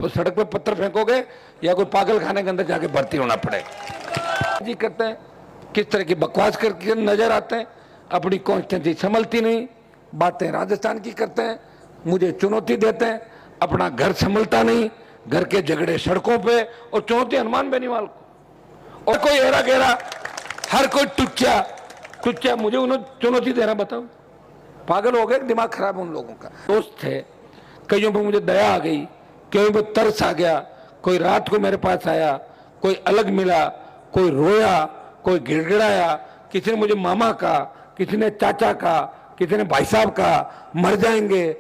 तो सड़क पे पत्थर फेंकोगे या कोई पागल खाने के अंदर जाके भर्ती होना पड़ेगा। जी करते हैं, किस तरह की बकवास करके नजर आते हैं, अपनी कॉन्स्टिट्यूंसी संभलती नहीं, बातें राजस्थान की करते हैं, मुझे चुनौती देते हैं, अपना घर संभलता नहीं, घर के झगड़े सड़कों पे, और चुनौती हनुमान बेनीवाल को। और कोई हेरा गेरा, हर कोई टुच्चा मुझे उन्हें चुनौती दे रहा। बताओ, पागल हो गए, दिमाग खराब है उन लोगों का। दोस्त थे, कईयों पे मुझे दया आ गई, कईयों पे तरस आ गया, कोई रात को मेरे पास आया, कोई अलग मिला, कोई रोया, कोई गिड़गिड़ाया, किसी ने मुझे मामा कहा, किसी ने चाचा कहा, किसी ने भाई साहब कहा, मर जाएंगे,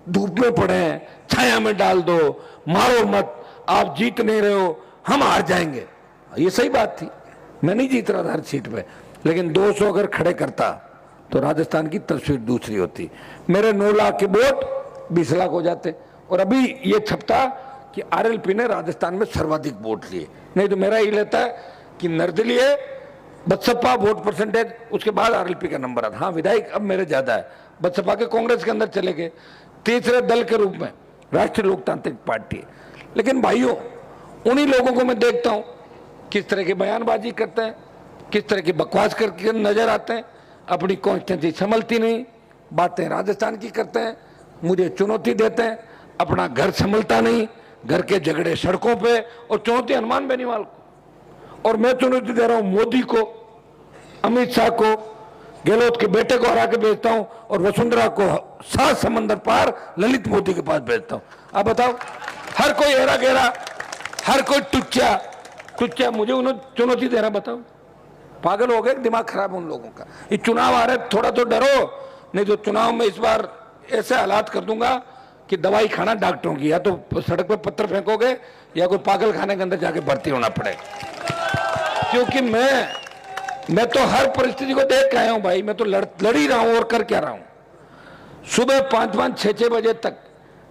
धूप में पड़े हैं, छाया में डाल दो, मारो मत, आप जीत नहीं रहे हो, हम हार जाएंगे। ये सही बात थी, मैं नहीं जीत रहा था हर सीट पे, लेकिन 200 अगर खड़े करता तो राजस्थान की तस्वीर दूसरी होती। मेरे 9 लाख के वोट 20 लाख हो जाते, और अभी ये छपता कि आरएलपी ने राजस्थान में सर्वाधिक वोट लिए। नहीं तो मेरा ये लेता है कि निर्दलीय, बसपा वोट परसेंटेज, उसके बाद आरएलपी का नंबर आता। हाँ, विधायक अब मेरे ज्यादा है, बसपा के कांग्रेस के अंदर चले गए, तीसरे दल के रूप में राष्ट्रीय लोकतांत्रिक पार्टी। लेकिन भाइयों, उन्हीं लोगों को मैं देखता हूं किस तरह की बयानबाजी करते हैं, किस तरह की बकवास करके नजर आते हैं, अपनी कॉन्स्टिट्यूंसी संभलती नहीं, बातें राजस्थान की करते हैं, मुझे चुनौती देते हैं, अपना घर संभलता नहीं, घर के झगड़े सड़कों पे, और चुनौती हनुमान बेनीवाल को। और मैं चुनौती दे रहा हूं मोदी को, अमित शाह को, गहलोत के बेटे को हरा के भेजता हूं, और वसुंधरा को 7 समंदर पार ललित मोदी के पास भेजता हूं। आप बताओ, हर कोई हेरा गेरा, हर कोई टुच्चा मुझे उन्हें चुनौती दे रहा। बताओ, पागल हो गए, दिमाग खराब है उन लोगों का। ये चुनाव आ रहे, थोड़ा तो डरो, नहीं तो चुनाव में इस बार ऐसे हालात कर दूंगा कि दवाई खाना डॉक्टरों की, या तो सड़क पे पत्थर फेंकोगे या कोई पागल खाने के अंदर जाके भर्ती होना पड़ेगा। क्योंकि मैं तो हर परिस्थिति को देख के आया हूं भाई, मैं तो लड़ ही रहा हूं, और कर क्या रहा हूं। सुबह 5-5, 6-6 बजे तक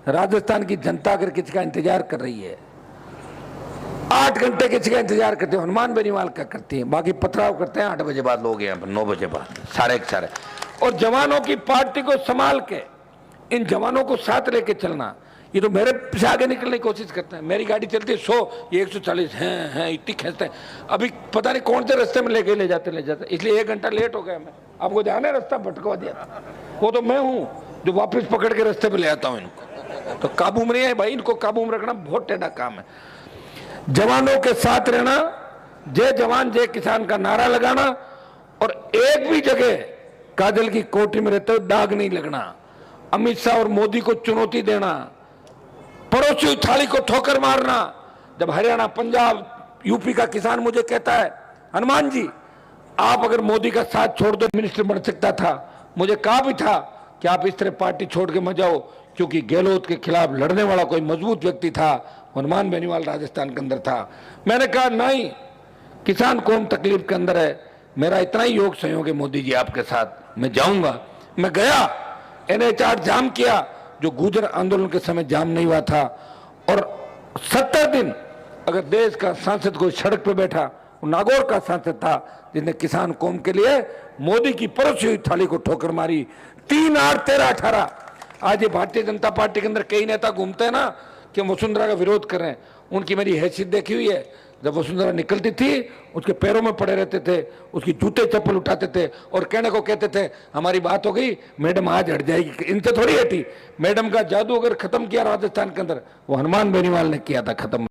राजस्थान की जनता अगर किसी का इंतजार कर रही है, 8 घंटे किसी का इंतजार करते हो, हनुमान बेनीवाल का करती है, बाकी पथराव करते हैं 8 बजे बाद लोग, यहाँ पर 9 बजे बाद, 1:30। और जवानों की पार्टी को संभाल के, इन जवानों को साथ लेके चलना, ये तो मेरे से आगे निकलने की कोशिश करते हैं। मेरी गाड़ी चलती है 100, ये 140 हैं, इतनी खींचते हैं। अभी पता नहीं कौन से रास्ते में ले जाते, इसलिए 1 घंटा लेट हो गया मैं। आपको ध्यान है, रास्ता भटकवा दिया, वो तो मैं हूँ जो वापस पकड़ के रास्ते पे ले आता हूँ इनको। तो काबू में नहीं है भाई, इनको काबू में रखना बहुत टेढ़ा काम है। जवानों के साथ रहना, जय जवान जय किसान का नारा लगाना, और एक भी जगह काजल की कोठी में रहते हुए दाग नहीं लगना। अमित शाह और मोदी को चुनौती देना, पड़ोसी थाली को ठोकर मारना। जब हरियाणा, पंजाब, यूपी का किसान मुझे कहता है, हनुमान जी आप अगर मोदी का साथ छोड़ दो मिनिस्टर बन सकता था, मुझे कहा भी था कि आप इस तरह पार्टी छोड़ के मत जाओ, क्योंकि गहलोत के खिलाफ लड़ने वाला कोई मजबूत व्यक्ति था, हनुमान बेनीवाल राजस्थान के अंदर था। मैंने कहा नहीं, किसान कौम तकलीफ के अंदर है, मेरा इतना ही योग सहयोग है मोदी जी आपके साथ, मैं जाऊंगा। मैं गया, NH-8 जाम किया, जो गुजर आंदोलन के समय जाम नहीं हुआ था। और 70 दिन अगर देश का सांसद कोई सड़क पे बैठा, वो नागौर का सांसद था जिसने किसान कौम के लिए मोदी की परोसी हुई थाली को ठोकर मारी। 3, 8, 13, 18। आज ये भारतीय जनता पार्टी के अंदर कई नेता घूमते हैं ना कि वसुंधरा का विरोध कर रहे हैं, उनकी मेरी हैसियत देखी हुई है। जब वसुंधरा निकलती थी, उसके पैरों में पड़े रहते थे, उसकी जूते चप्पल उठाते थे, और कहने को कहते थे हमारी बात हो गई, मैडम आज हट जाएगी। इनसे थोड़ी हटी, मैडम का जादू अगर खत्म किया राजस्थान के अंदर, वो हनुमान बेनीवाल ने किया था खत्म।